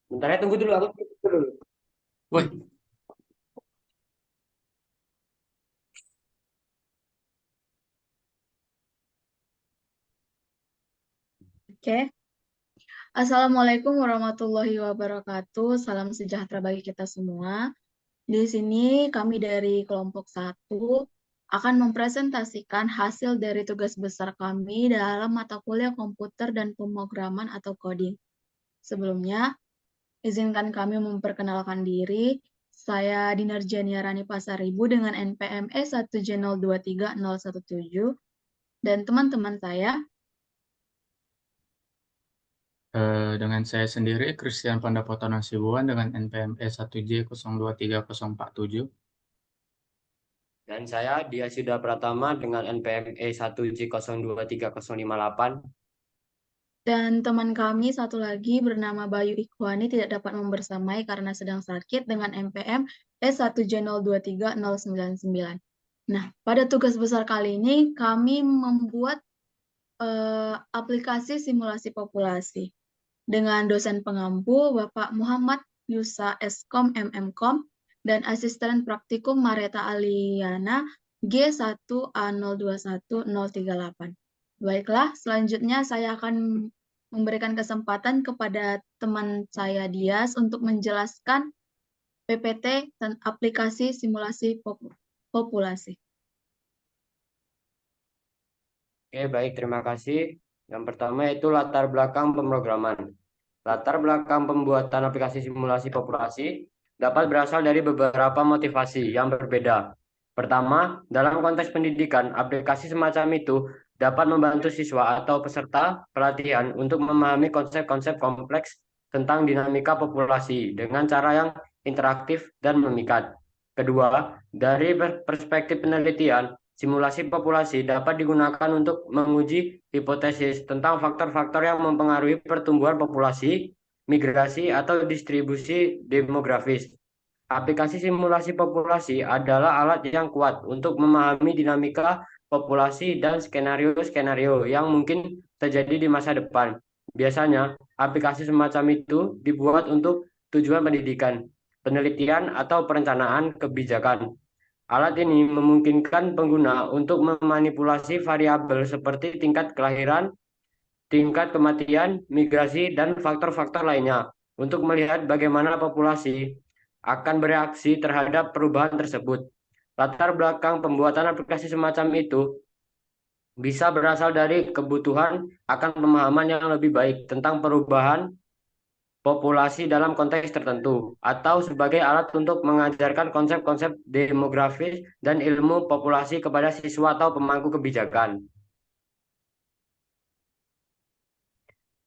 Bentar ya, tunggu dulu, aku tunggu dulu. Woi, Oke, Assalamualaikum warahmatullahi wabarakatuh. Salam sejahtera bagi kita semua. Di sini kami dari kelompok satu akan mempresentasikan hasil dari tugas besar kami dalam mata kuliah komputer dan pemrograman atau coding. Sebelumnya, izinkan kami memperkenalkan diri. Saya Dinar Jania Rani Pasaribu dengan NPM E1J023017 dan teman-teman saya. dengan saya sendiri, Christian Pandapoto Nasibuan dengan NPM E1J023047. Dan saya Dia Suda Pratama dengan NPM E1J023058. Dan teman kami satu lagi bernama Bayu Ikhwani tidak dapat membersamai karena sedang sakit dengan MPM S1J023099. Nah, pada tugas besar kali ini kami membuat aplikasi simulasi populasi dengan dosen pengampu Bapak Muhammad Yusa Eskom MMkom dan asisten praktikum Mareta Aliana G1A021038. Baiklah, selanjutnya saya akan memberikan kesempatan kepada teman saya Dias untuk menjelaskan PPT dan aplikasi simulasi populasi. Oke, baik, terima kasih. Yang pertama itu latar belakang pemrograman. Latar belakang pembuatan aplikasi simulasi populasi dapat berasal dari beberapa motivasi yang berbeda. Pertama, dalam konteks pendidikan, aplikasi semacam itu dapat membantu siswa atau peserta pelatihan untuk memahami konsep-konsep kompleks tentang dinamika populasi dengan cara yang interaktif dan memikat. Kedua, dari perspektif penelitian, simulasi populasi dapat digunakan untuk menguji hipotesis tentang faktor-faktor yang mempengaruhi pertumbuhan populasi, migrasi, atau distribusi demografis. Aplikasi simulasi populasi adalah alat yang kuat untuk memahami dinamika populasi dan skenario-skenario yang mungkin terjadi di masa depan. Biasanya, aplikasi semacam itu dibuat untuk tujuan pendidikan, penelitian, atau perencanaan kebijakan. Alat ini memungkinkan pengguna untuk memanipulasi variabel seperti tingkat kelahiran, tingkat kematian, migrasi, dan faktor-faktor lainnya untuk melihat bagaimana populasi akan bereaksi terhadap perubahan tersebut. Latar belakang pembuatan aplikasi semacam itu bisa berasal dari kebutuhan akan pemahaman yang lebih baik tentang perubahan populasi dalam konteks tertentu, atau sebagai alat untuk mengajarkan konsep-konsep demografis dan ilmu populasi kepada siswa atau pemangku kebijakan.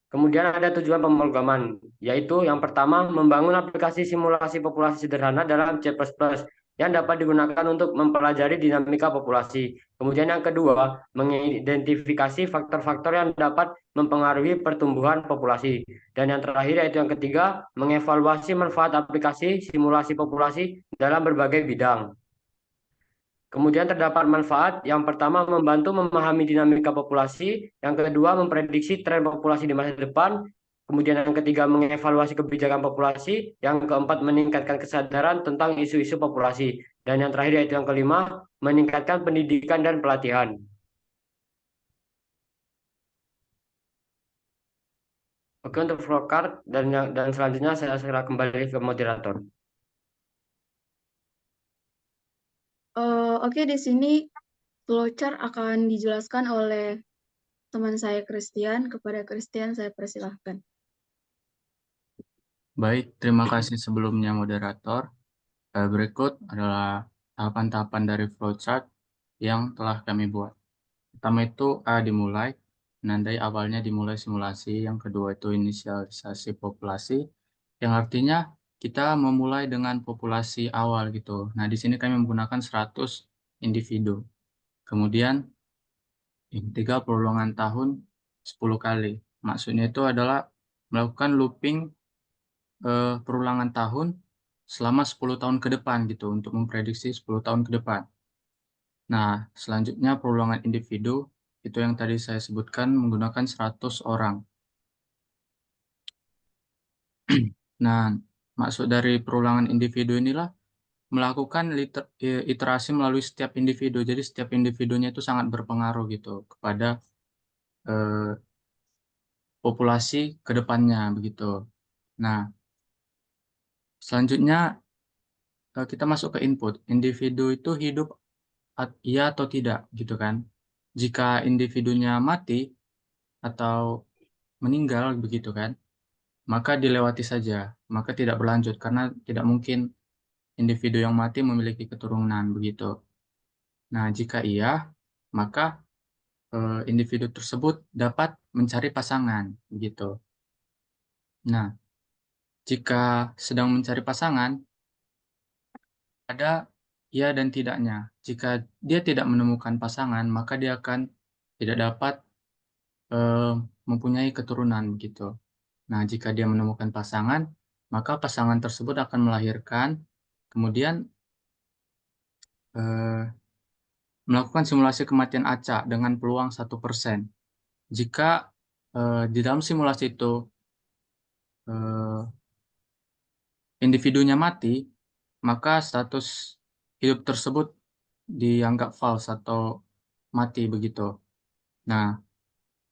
Kemudian ada tujuan pemrograman, yaitu yang pertama membangun aplikasi simulasi populasi sederhana dalam C++ yang dapat digunakan untuk mempelajari dinamika populasi. Kemudian yang kedua, mengidentifikasi faktor-faktor yang dapat mempengaruhi pertumbuhan populasi. Dan yang terakhir yaitu yang ketiga, mengevaluasi manfaat aplikasi simulasi populasi dalam berbagai bidang. Kemudian terdapat manfaat, yang pertama membantu memahami dinamika populasi, yang kedua memprediksi tren populasi di masa depan, kemudian yang ketiga mengevaluasi kebijakan populasi, yang keempat meningkatkan kesadaran tentang isu-isu populasi, dan yang terakhir yaitu yang kelima meningkatkan pendidikan dan pelatihan. Oke untuk flowchart dan selanjutnya saya serah kembali ke moderator. Oke, di sini flowchart akan dijelaskan oleh teman saya Christian. Kepada Christian saya persilahkan. Baik, terima kasih sebelumnya moderator. Berikut adalah tahapan-tahapan dari flowchart yang telah kami buat. Pertama itu dimulai, menandai awalnya dimulai simulasi. Yang kedua itu inisialisasi populasi, yang artinya kita memulai dengan populasi awal gitu. Nah, di sini kami menggunakan 100 individu. Kemudian yang ketiga, perulangan tahun 10 kali. Maksudnya itu adalah melakukan looping perulangan tahun selama 10 tahun ke depan gitu untuk memprediksi 10 tahun ke depan. Nah, selanjutnya perulangan individu itu yang tadi saya sebutkan menggunakan 100 orang. Nah, maksud dari perulangan individu inilah melakukan iterasi melalui setiap individu. Jadi setiap individunya itu sangat berpengaruh gitu kepada eh, populasi ke depannya begitu. Nah, selanjutnya kita masuk ke input. Individu itu hidup iya atau tidak gitu kan. Jika individunya mati atau meninggal begitu kan, maka dilewati saja, maka tidak berlanjut karena tidak mungkin individu yang mati memiliki keturunan begitu. Nah, jika iya, maka individu tersebut dapat mencari pasangan begitu. Nah, jika sedang mencari pasangan, ada ya dan tidaknya. Jika dia tidak menemukan pasangan, maka dia akan tidak dapat mempunyai keturunan begitu. Nah, jika dia menemukan pasangan, maka pasangan tersebut akan melahirkan, kemudian melakukan simulasi kematian acak dengan peluang 1%. Jika di dalam simulasi itu individunya mati, maka status hidup tersebut dianggap false atau mati begitu. Nah,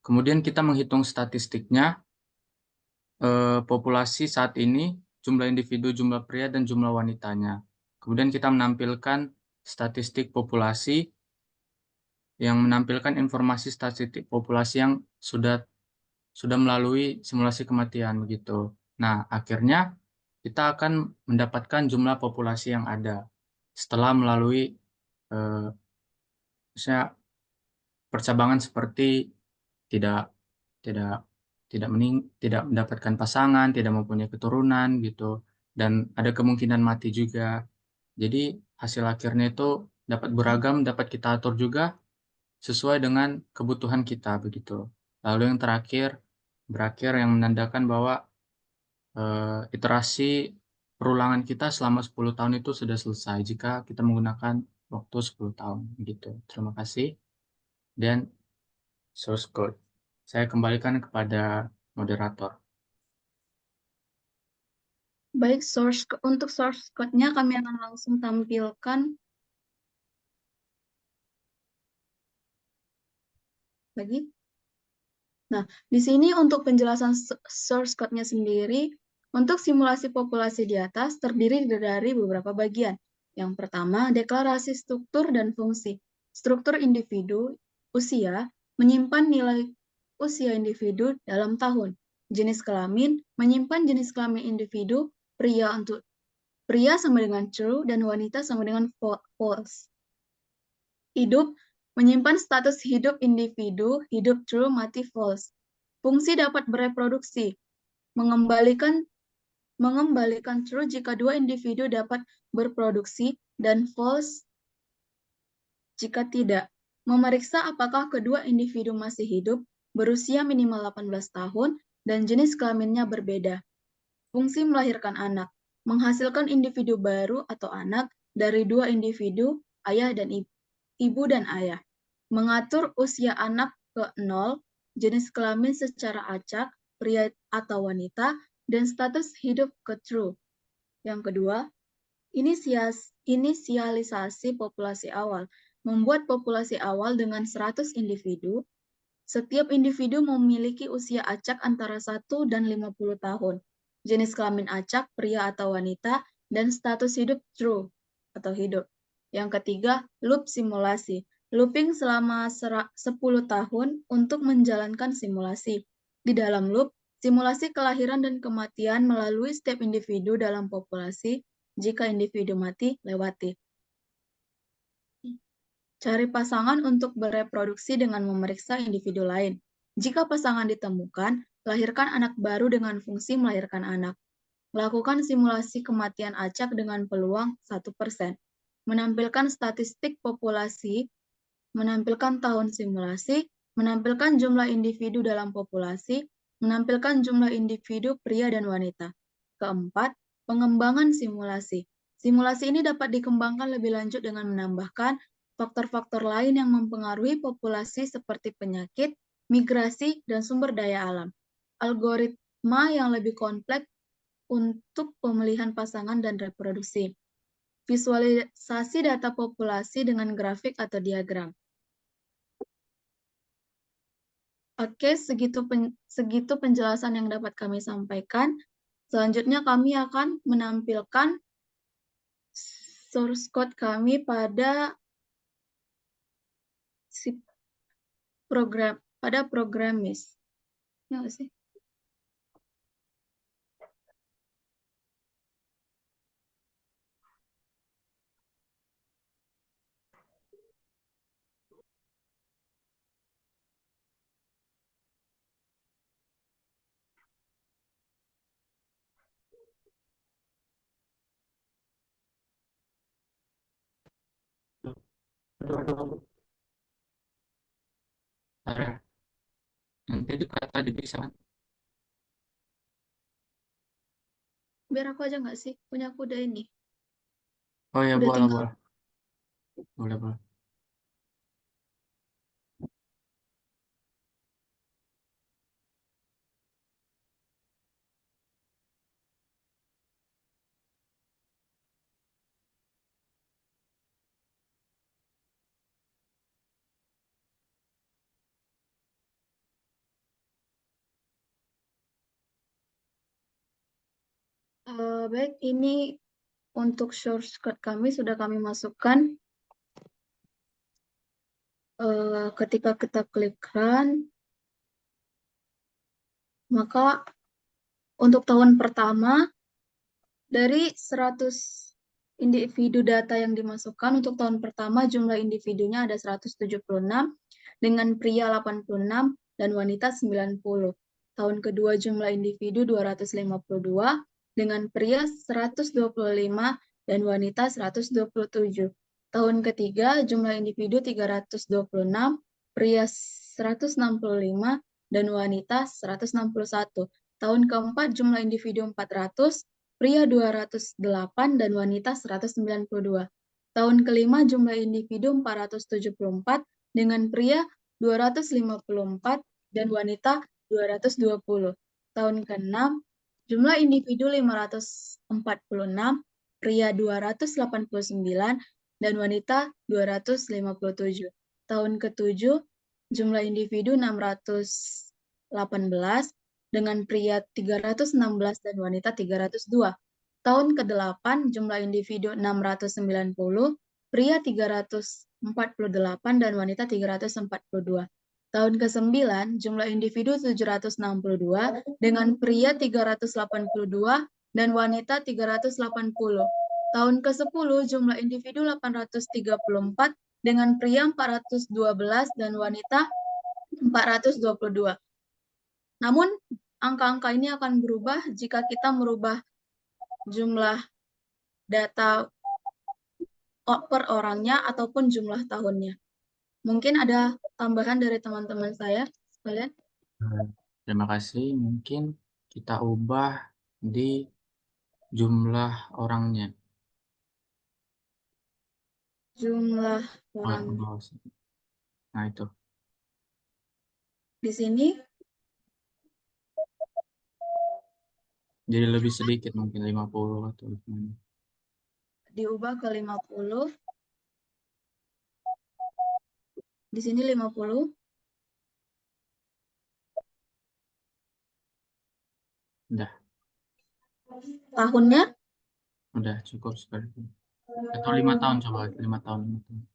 kemudian kita menghitung statistiknya, populasi saat ini, jumlah individu, jumlah pria, dan jumlah wanitanya. Kemudian kita menampilkan statistik populasi yang menampilkan informasi statistik populasi yang sudah melalui simulasi kematian begitu. Nah, akhirnya kita akan mendapatkan jumlah populasi yang ada setelah melalui misalnya percabangan seperti tidak tidak tidak mendapatkan pasangan, tidak mempunyai keturunan gitu, dan ada kemungkinan mati juga. Jadi hasil akhirnya itu dapat beragam, dapat kita atur juga sesuai dengan kebutuhan kita begitu. Lalu yang terakhir berakhir yang menandakan bahwa iterasi perulangan kita selama 10 tahun itu sudah selesai jika kita menggunakan waktu 10 tahun gitu. Terima kasih. Dan source code. Saya kembalikan kepada moderator. Baik, untuk source code-nya kami akan langsung tampilkan lagi. Nah, di sini untuk penjelasan source code-nya sendiri, untuk simulasi populasi di atas terdiri dari beberapa bagian. Yang pertama, deklarasi struktur dan fungsi. Struktur individu, usia, menyimpan nilai usia individu dalam tahun. Jenis kelamin, menyimpan jenis kelamin individu, pria sama dengan true dan wanita sama dengan false. Hidup, menyimpan status hidup individu, hidup true, mati false. Fungsi dapat bereproduksi, mengembalikan true jika dua individu dapat berproduksi, dan false jika tidak. Memeriksa apakah kedua individu masih hidup, berusia minimal 18 tahun, dan jenis kelaminnya berbeda. Fungsi melahirkan anak, menghasilkan individu baru atau anak dari dua individu, ayah dan ibu dan ayah. Mengatur usia anak ke 0, jenis kelamin secara acak, pria atau wanita, dan status hidup ke true. Yang kedua, inisialisasi populasi awal. Membuat populasi awal dengan 100 individu. Setiap individu memiliki usia acak antara 1 dan 50 tahun. Jenis kelamin acak, pria atau wanita, dan status hidup true atau hidup. Yang ketiga, loop simulasi. Looping selama 10 tahun untuk menjalankan simulasi. Di dalam loop, simulasi kelahiran dan kematian melalui setiap individu dalam populasi. Jika individu mati, lewati. Cari pasangan untuk bereproduksi dengan memeriksa individu lain. Jika pasangan ditemukan, lahirkan anak baru dengan fungsi melahirkan anak. Lakukan simulasi kematian acak dengan peluang 1%. Menampilkan statistik populasi, menampilkan tahun simulasi, menampilkan jumlah individu dalam populasi, menampilkan jumlah individu pria dan wanita. Keempat, pengembangan simulasi. Simulasi ini dapat dikembangkan lebih lanjut dengan menambahkan faktor-faktor lain yang mempengaruhi populasi seperti penyakit, migrasi, dan sumber daya alam. Algoritma yang lebih kompleks untuk pemilihan pasangan dan reproduksi. Visualisasi data populasi dengan grafik atau diagram. Oke, segitu penjelasan yang dapat kami sampaikan. Selanjutnya kami akan menampilkan source code kami pada Programmis. Ya nggak sih? Sarah, nanti itu kata dipisah kan? Biar aku aja nggak sih? Punya aku udah ini. Oh ya, Udah boleh, tinggal. boleh. Boleh, boleh. Baik, ini untuk shortcut kami sudah kami masukkan. Ketika kita klik run, maka untuk tahun pertama dari 100 individu data yang dimasukkan, untuk tahun pertama jumlah individunya ada 176 dengan pria 86 dan wanita 90. Tahun kedua jumlah individu 252 dengan pria 125 dan wanita 127. Tahun ketiga jumlah individu 326, pria 165 dan wanita 161. Tahun keempat jumlah individu 400, pria 208 dan wanita 192. Tahun kelima jumlah individu 474 dengan pria 254 dan wanita 220. Tahun ke-6 jumlah individu 546, pria 289 dan wanita 257. Tahun ke-7 jumlah individu 618 dengan pria 316 dan wanita 302. Tahun ke-8 jumlah individu 690, pria 348 dan wanita 342. Tahun ke-9 jumlah individu 762 dengan pria 382 dan wanita 380. Tahun ke-10 jumlah individu 834 dengan pria 412 dan wanita 422. Namun, angka-angka ini akan berubah jika kita merubah jumlah data per orangnya ataupun jumlah tahunnya. Mungkin ada tambahan dari teman-teman saya sekalian. Terima kasih. Mungkin kita ubah di jumlah orangnya. Jumlah Oh, orang nah, itu. di sini Jadi lebih sedikit, mungkin 50 atau gimana. diubah ke 50. Di sini 50. Udah, Tahunnya udah cukup seperti itu. Atau 5 tahun, coba 5 tahun. 5 tahun.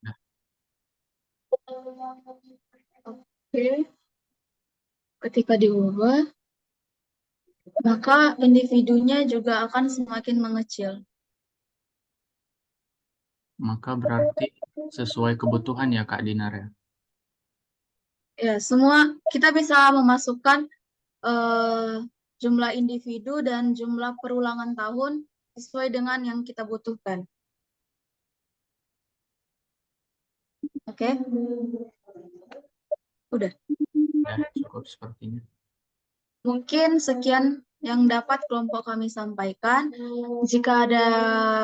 Udah. Oke. Ketika diubah, maka individunya juga akan semakin mengecil. Maka berarti sesuai kebutuhan ya Kak Dinar ya? Ya, semua kita bisa memasukkan jumlah individu dan jumlah perulangan tahun sesuai dengan yang kita butuhkan. Oke? Udah. Udah cukup sepertinya. Mungkin sekian yang dapat kelompok kami sampaikan. Jika ada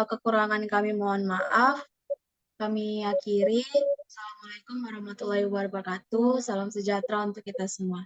kekurangan kami mohon maaf. kami akhiri. Assalamualaikum warahmatullahi wabarakatuh. Salam sejahtera untuk kita semua.